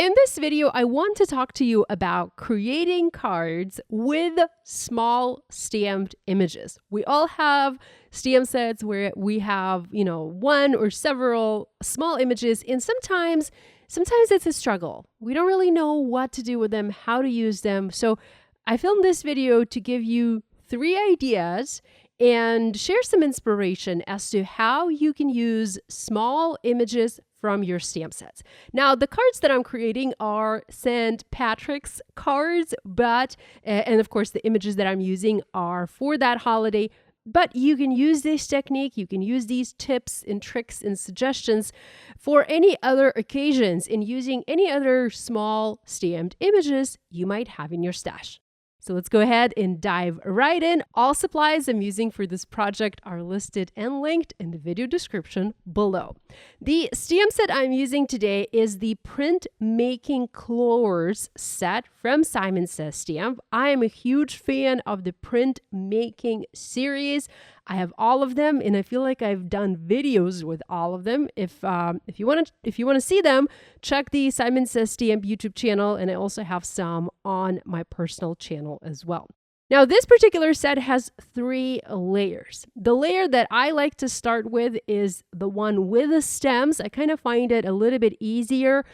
In this video, I want to talk to you about creating cards with small stamped images. We all have stamp sets where we have, one or several small images, and sometimes it's a struggle. We don't really know what to do with them, how to use them. So I filmed this video to give you 3 ideas and share some inspiration as to how you can use small images from your stamp sets. Now, the cards that I'm creating are St. Patrick's cards, and of course the images that I'm using are for that holiday, but you can use this technique, you can use these tips and tricks and suggestions for any other occasions and using any other small stamped images you might have in your stash. So let's go ahead and dive right in. All supplies I'm using for this project are listed and linked in the video description below. The stamp set I'm using today is the Printmaking Clovers set from Simon Says Stamp. I am a huge fan of the Printmaking series. I have all of them, and I feel like I've done videos with all of them. If you want to see them, check the Simon Says Stamp YouTube channel, and I also have some on my personal channel as well. Now, this particular set has 3 layers. The layer that I like to start with is the one with the stems. I kind of find it a little bit easier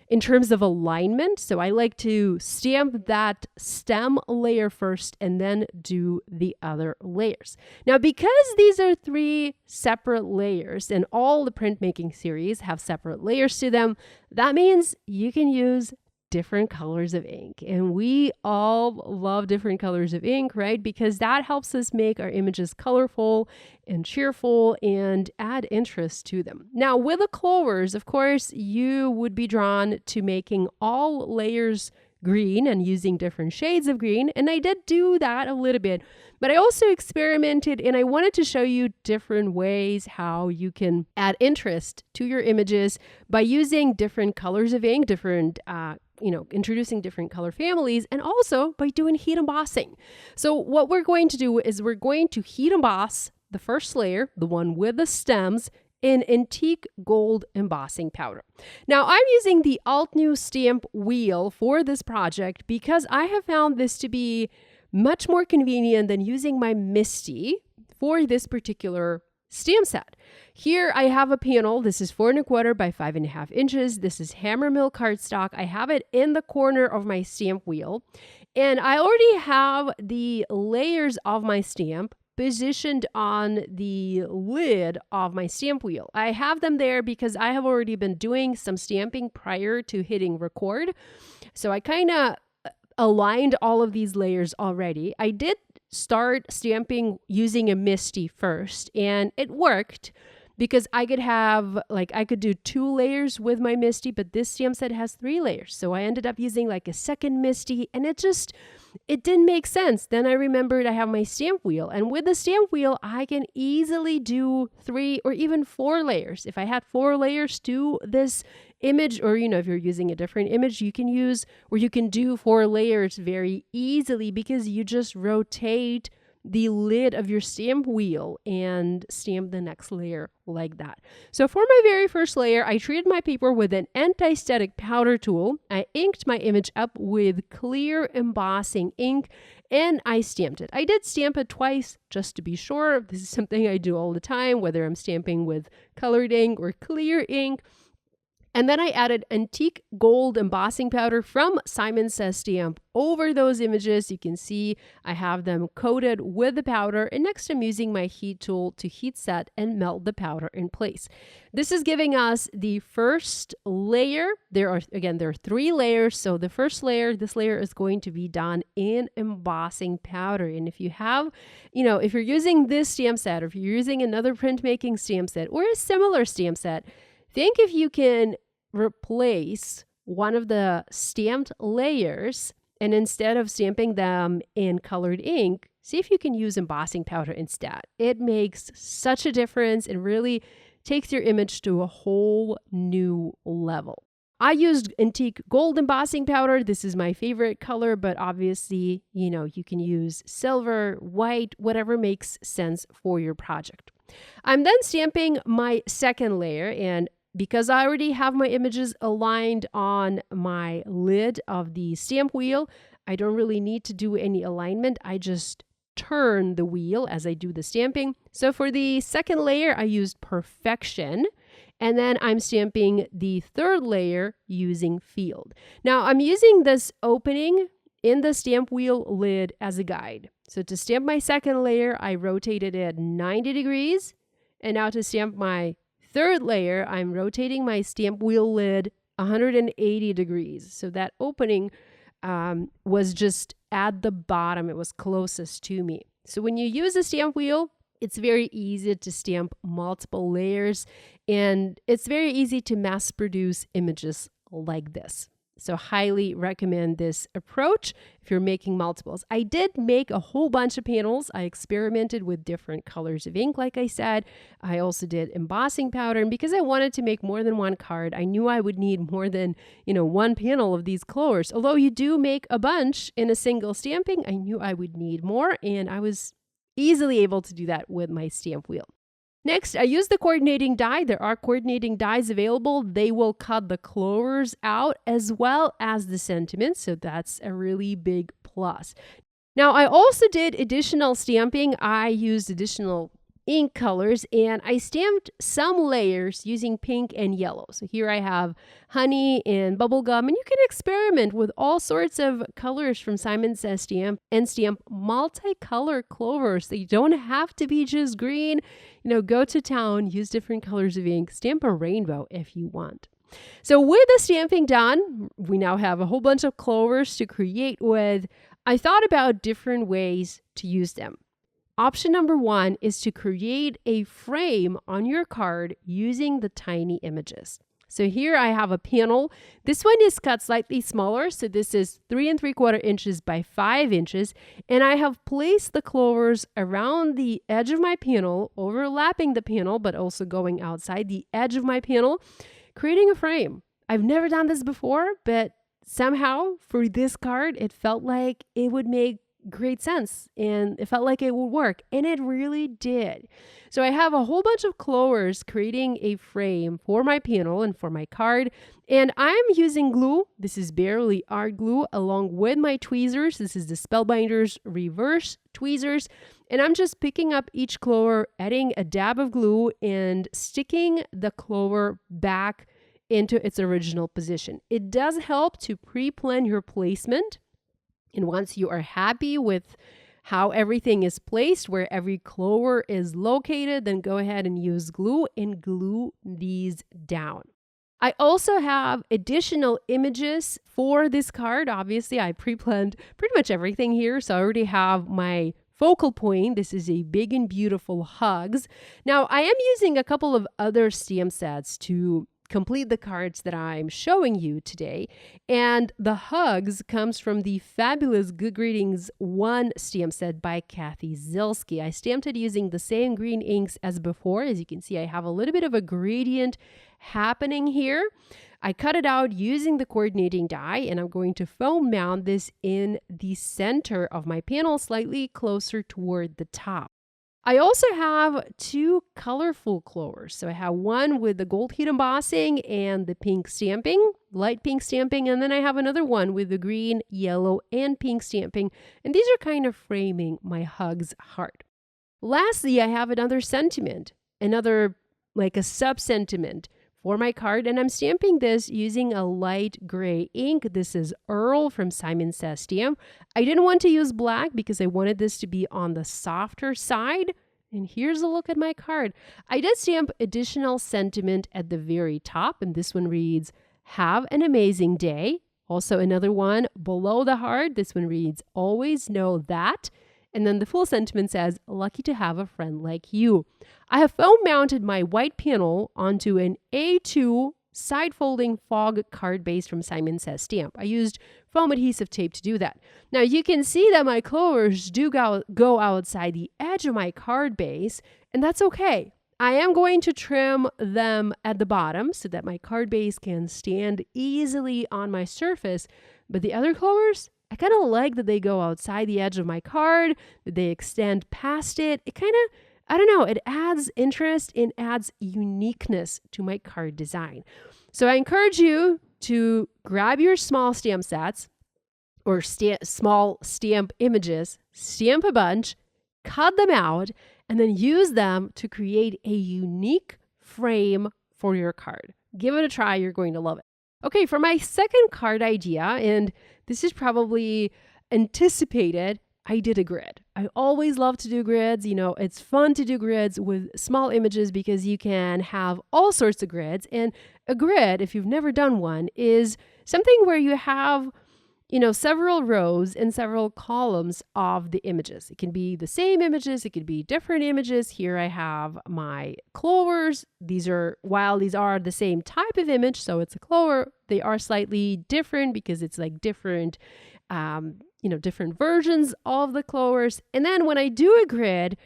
in terms of alignment. So I like to stamp that stem layer first and then do the other layers. Now, because these are 3 separate layers and all the printmaking series have separate layers to them, that means you can use different colors of ink. And we all love different colors of ink, right? Because that helps us make our images colorful and cheerful and add interest to them. Now, with the clovers, of course, you would be drawn to making all layers green and using different shades of green. And I did do that a little bit, but I also experimented and I wanted to show you different ways how you can add interest to your images by using different colors of ink, introducing different color families, and also by doing heat embossing. So what we're going to do is we're going to heat emboss the first layer, the one with the stems, in antique gold embossing powder. Now, I'm using the Alt New stamp wheel for this project because I have found this to be much more convenient than using my MISTI for this particular stamp set. Here I have a panel. This is 4 1/4 by 5.5 inches. This is hammer mill cardstock. I have it in the corner of my stamp wheel, and I already have the layers of my stamp positioned on the lid of my stamp wheel. I have them there because I have already been doing some stamping prior to hitting record. So I kind of aligned all of these layers already. I did start stamping using a MISTI first, and it worked because I could do 2 layers with my MISTI, but this stamp set has 3 layers. So I ended up using like a second MISTI, and it didn't make sense. Then I remembered I have my stamp wheel, and with the stamp wheel, I can easily do 3 or even 4 layers. If I had 4 layers to this image, or if you're using a different image, you can do 4 layers very easily because you just rotate the lid of your stamp wheel and stamp the next layer like that. So for my very first layer, I treated my paper with an anti-static powder tool. I inked my image up with clear embossing ink and I stamped it. I did stamp it twice just to be sure. This is something I do all the time, whether I'm stamping with colored ink or clear ink. And then I added antique gold embossing powder from Simon Says Stamp over those images. You can see I have them coated with the powder, and next I'm using my heat tool to heat set and melt the powder in place. This is giving us the first layer. There are 3 layers. So the first layer, this layer is going to be done in embossing powder. And if you have, if you're using this stamp set, or if you're using another printmaking stamp set or a similar stamp set, think if you can replace one of the stamped layers, and instead of stamping them in colored ink, see if you can use embossing powder instead. It makes such a difference and really takes your image to a whole new level. I used antique gold embossing powder. This is my favorite color, but obviously, you can use silver, white, whatever makes sense for your project. I'm then stamping my second layer, and because I already have my images aligned on my lid of the stamp wheel, I don't really need to do any alignment. I just turn the wheel as I do the stamping. So for the second layer, I used Perfection. And then I'm stamping the third layer using Field. Now I'm using this opening in the stamp wheel lid as a guide. So to stamp my second layer, I rotated it 90 degrees. And now to stamp my third layer, I'm rotating my stamp wheel lid 180 degrees. So that opening was just at the bottom. It was closest to me. So when you use a stamp wheel, it's very easy to stamp multiple layers, and it's very easy to mass produce images like this. So highly recommend this approach if you're making multiples. I did make a whole bunch of panels. I experimented with different colors of ink, like I said. I also did embossing powder, and because I wanted to make more than one card, I knew I would need more than, one panel of these clovers. Although you do make a bunch in a single stamping, I knew I would need more, and I was easily able to do that with my stamp wheel. Next, I use the coordinating die. There are coordinating dies available. They will cut the clovers out as well as the sentiments, so that's a really big plus. Now, I also did additional stamping. I used additional ink colors, and I stamped some layers using pink and yellow. So here I have honey and bubblegum, and you can experiment with all sorts of colors from Simon Says Stamp and stamp multicolor clovers. They don't have to be just green. Go to town, use different colors of ink, stamp a rainbow if you want. So with the stamping done, we now have a whole bunch of clovers to create with. I thought about different ways to use them. Option number one is to create a frame on your card using the tiny images. So here I have a panel. This one is cut slightly smaller. So this is 3 3/4 inches by 5 inches. And I have placed the clovers around the edge of my panel, overlapping the panel, but also going outside the edge of my panel, creating a frame. I've never done this before, but somehow for this card, it felt like it would make great sense, and it felt like it would work, and it really did. So I have a whole bunch of clovers creating a frame for my panel and for my card, and I'm using glue. This is Barely Art glue along with my tweezers. This is the Spellbinders reverse tweezers, and I'm just picking up each clover, adding a dab of glue, and sticking the clover back into its original position. It does help to pre-plan your placement. And once you are happy with how everything is placed, where every clover is located, then go ahead and use glue and glue these down. I also have additional images for this card. Obviously, I pre-planned pretty much everything here. So I already have my focal point. This is a Big and Beautiful Hugs. Now, I am using a couple of other stamp sets to complete the cards that I'm showing you today. And the Hugs comes from the fabulous Good Greetings 1 stamp set by Kathy Zilski. I stamped it using the same green inks as before. As you can see, I have a little bit of a gradient happening here. I cut it out using the coordinating die, and I'm going to foam mount this in the center of my panel, slightly closer toward the top. I also have 2 colorful clovers. So I have one with the gold heat embossing and the pink stamping, light pink stamping, and then I have another one with the green, yellow, and pink stamping. And these are kind of framing my Hugs heart. Lastly, I have another sentiment, like a sub-sentiment for my card, and I'm stamping this using a light gray ink. This is Earl from Simon Says Stamp. I didn't want to use black because I wanted this to be on the softer side. And here's a look at my card. I did stamp additional sentiment at the very top, and this one reads, "Have an amazing day." Also another one below the heart. This one reads, "Always know that." And then the full sentiment says, "Lucky to have a friend like you." I have foam mounted my white panel onto an A2 side folding fog card base from Simon Says Stamp. I used foam adhesive tape to do that. Now you can see that my clovers do go outside the edge of my card base, and that's okay. I am going to trim them at the bottom so that my card base can stand easily on my surface, but the other clovers, I kind of like that they go outside the edge of my card, that they extend past it. It kind I don't know, it adds interest and adds uniqueness to my card design. So I encourage you to grab your small stamp sets or small stamp images, stamp a bunch, cut them out, and then use them to create a unique frame for your card. Give it a try. You're going to love it. Okay, for my second card idea, and this is probably anticipated, I did a grid. I always love to do grids. You know, it's fun to do grids with small images because you can have all sorts of grids. And a grid, if you've never done one, is something where you have, you know, several rows and several columns of the images. It can be the same images. It could be different images. Here I have my clovers. While these are the same type of image, so it's a clover, they are slightly different because it's like different, different versions of the clovers. And then when I do a grid,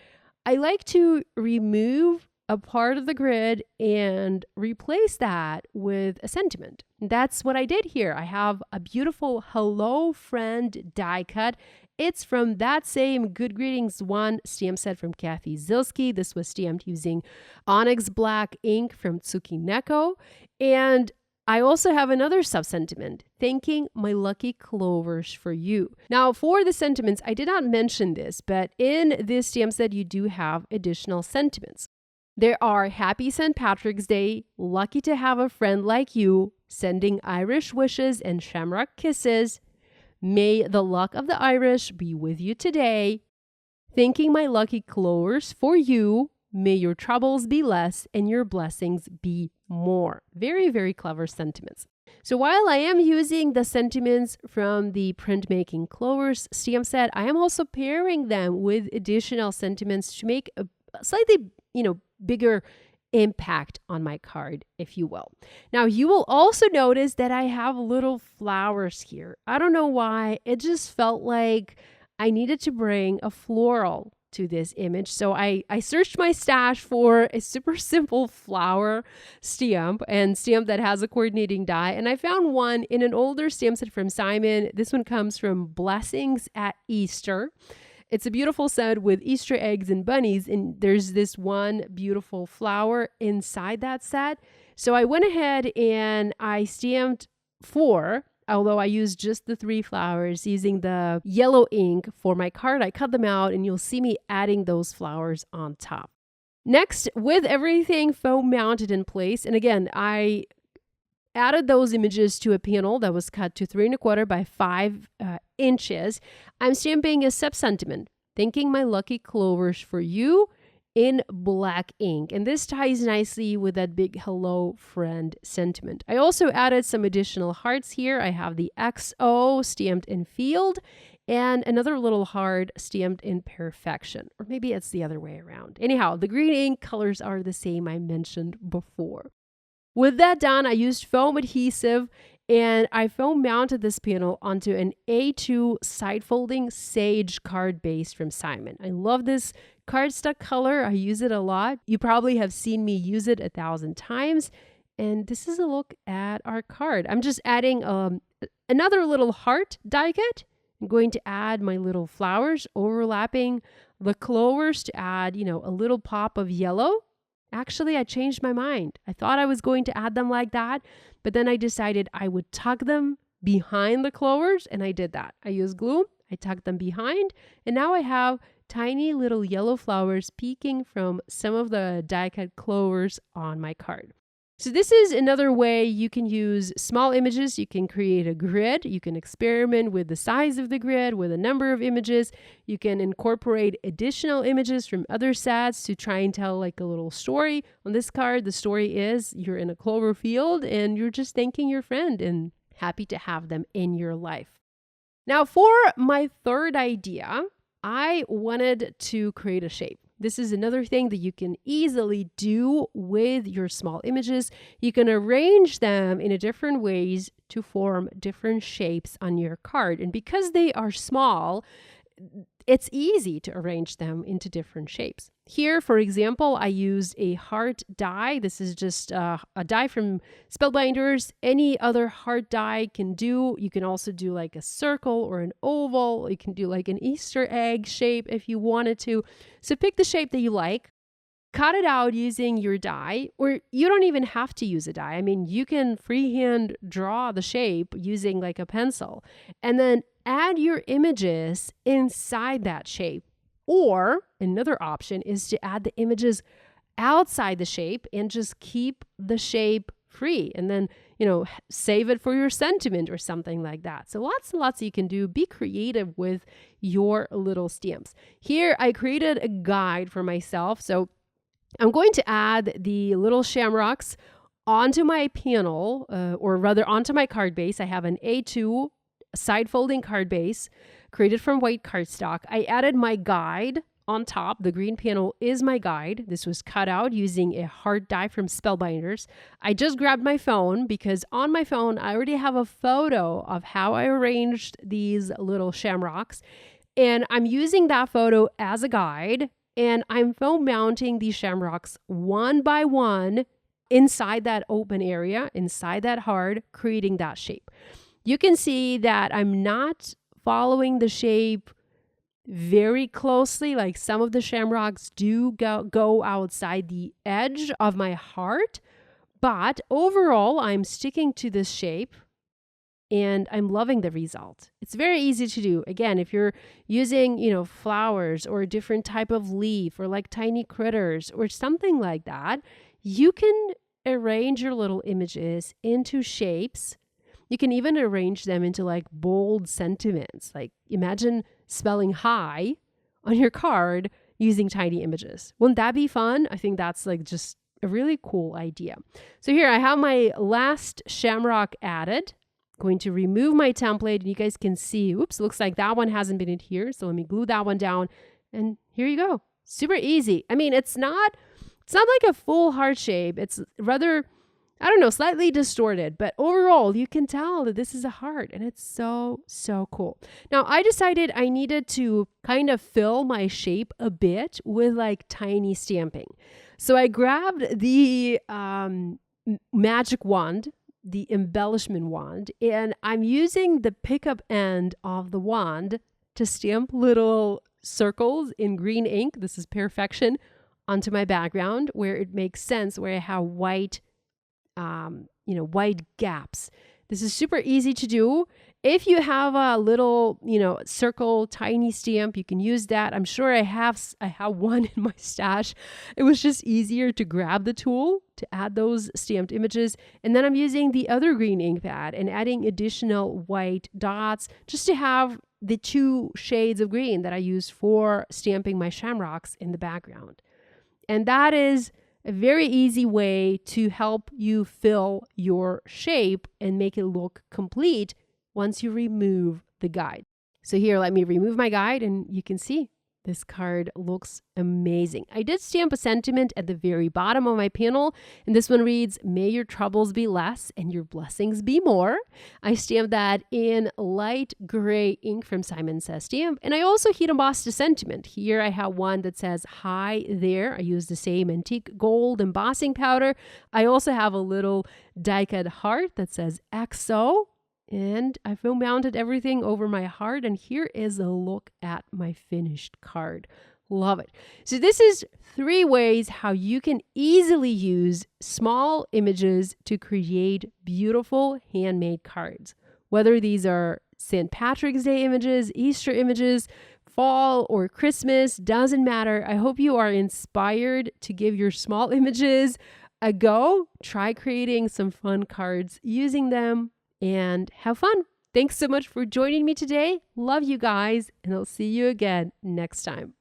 I like to remove a part of the grid and replace that with a sentiment. That's what I did here. I have a beautiful Hello Friend die cut. It's from that same Good Greetings 1 stamp set from Kathy Zilski. This was stamped using Onyx Black ink from Tsukineko. And I also have another sub-sentiment, thanking my lucky clovers for you. Now, for the sentiments, I did not mention this, but in this stamp set, you do have additional sentiments. There are Happy St. Patrick's Day, lucky to have a friend like you, sending Irish wishes and shamrock kisses. May the luck of the Irish be with you today. Thanking my lucky clovers for you. May your troubles be less and your blessings be more. Very, very clever sentiments. So while I am using the sentiments from the Printmaking Clovers stamp set, I am also pairing them with additional sentiments to make a slightly, bigger impact on my card, if you will. Now, you will also notice that I have little flowers here. I don't know why. It just felt like I needed to bring a floral to this image. So I searched my stash for a super simple flower stamp that has a coordinating die. And I found one in an older stamp set from Simon. This one comes from Blessings at Easter. It's a beautiful set with Easter eggs and bunnies, and there's this one beautiful flower inside that set. So I went ahead and I stamped 4, although I used just the 3 flowers using the yellow ink for my card. I cut them out, and you'll see me adding those flowers on top. Next, with everything foam mounted in place, and again, I added those images to a panel that was cut to 3 1/4 by 5 inches. I'm stamping a sub-sentiment, thanking my lucky clovers for you in black ink. And this ties nicely with that big hello friend sentiment. I also added some additional hearts here. I have the XO stamped in field and another little heart stamped in perfection. Or maybe it's the other way around. Anyhow, the green ink colors are the same I mentioned before. With that done, I used foam adhesive and I foam mounted this panel onto an A2 side folding sage card base from Simon. I love this cardstock color. I use it a lot. You probably have seen me use it 1,000 times. And this is a look at our card. I'm just adding another little heart die cut. I'm going to add my little flowers overlapping the clovers to add, a little pop of yellow. Actually, I changed my mind. I thought I was going to add them like that, but then I decided I would tuck them behind the clovers, and I did that. I used glue, I tucked them behind, and now I have tiny little yellow flowers peeking from some of the die-cut clovers on my card. So this is another way you can use small images. You can create a grid. You can experiment with the size of the grid, with a number of images. You can incorporate additional images from other sets to try and tell like a little story. On this card, the story is you're in a clover field and you're just thanking your friend and happy to have them in your life. Now for my third idea, I wanted to create a shape. This is another thing that you can easily do with your small images. You can arrange them in different ways to form different shapes on your card. And because they are small, it's easy to arrange them into different shapes. Here, for example, I used a heart die. This is just a die from Spellbinders. Any other heart die can do. You can also do like a circle or an oval. You can do like an Easter egg shape if you wanted to. So pick the shape that you like. cut it out using your die, or you don't even have to use a die. I mean, you can freehand draw the shape using like a pencil and then add your images inside that shape. Or another option is to add the images outside the shape and just keep the shape free and then, save it for your sentiment or something like that. So lots and lots you can do. Be creative with your little stamps. Here I created a guide for myself. So I'm going to add the little shamrocks onto my panel, or rather onto my card base. I have an A2 side folding card base created from white cardstock. I added my guide on top. The green panel is my guide. This was cut out using a hard die from Spellbinders. I just grabbed my phone because on my phone, I already have a photo of how I arranged these little shamrocks. And I'm using that photo as a guide. And I'm foam mounting these shamrocks one by one inside that open area, inside that heart, creating that shape. You can see that I'm not following the shape very closely. Like some of the shamrocks do go outside the edge of my heart, but overall I'm sticking to this shape and I'm loving the result. It's very easy to do. Again, if you're using, flowers or a different type of leaf or like tiny critters or something like that, you can arrange your little images into shapes. You can even arrange them into like bold sentiments. Like imagine spelling hi on your card using tiny images. Wouldn't that be fun? I think that's like just a really cool idea. So here I have my last shamrock added. Going to remove my template and you guys can see, oops, looks like that one hasn't been adhered. So let me glue that one down and here you go. Super easy. I mean, it's not like a full heart shape. It's rather, slightly distorted, but overall you can tell that this is a heart and it's so, so cool. Now I decided I needed to kind of fill my shape a bit with like tiny stamping. So I grabbed the magic wand, the embellishment wand, and I'm using the pickup end of the wand to stamp little circles in green ink. This is Perfection onto my background where it makes sense, where I have white gaps. This is super easy to do. If you have a little, circle, tiny stamp, you can use that. I'm sure I have one in my stash. It was just easier to grab the tool to add those stamped images. And then I'm using the other green ink pad and adding additional white dots just to have the 2 shades of green that I use for stamping my shamrocks in the background. And that is a very easy way to help you fill your shape and make it look complete once you remove the guide. So here, let me remove my guide and you can see this card looks amazing. I did stamp a sentiment at the very bottom of my panel, and this one reads, "May your troubles be less and your blessings be more." I stamped that in light gray ink from Simon Says Stamp, and I also heat embossed a sentiment. Here I have one that says, "Hi there." I used the same antique gold embossing powder. I also have a little die-cut heart that says XO. And I foam mounted everything over my heart, and here is a look at my finished card. Love it. So this is 3 ways how you can easily use small images to create beautiful handmade cards. Whether these are St. Patrick's Day images, Easter images, fall or Christmas, doesn't matter. I hope you are inspired to give your small images a go. Try creating some fun cards using them and have fun. Thanks so much for joining me today. Love you guys, and I'll see you again next time.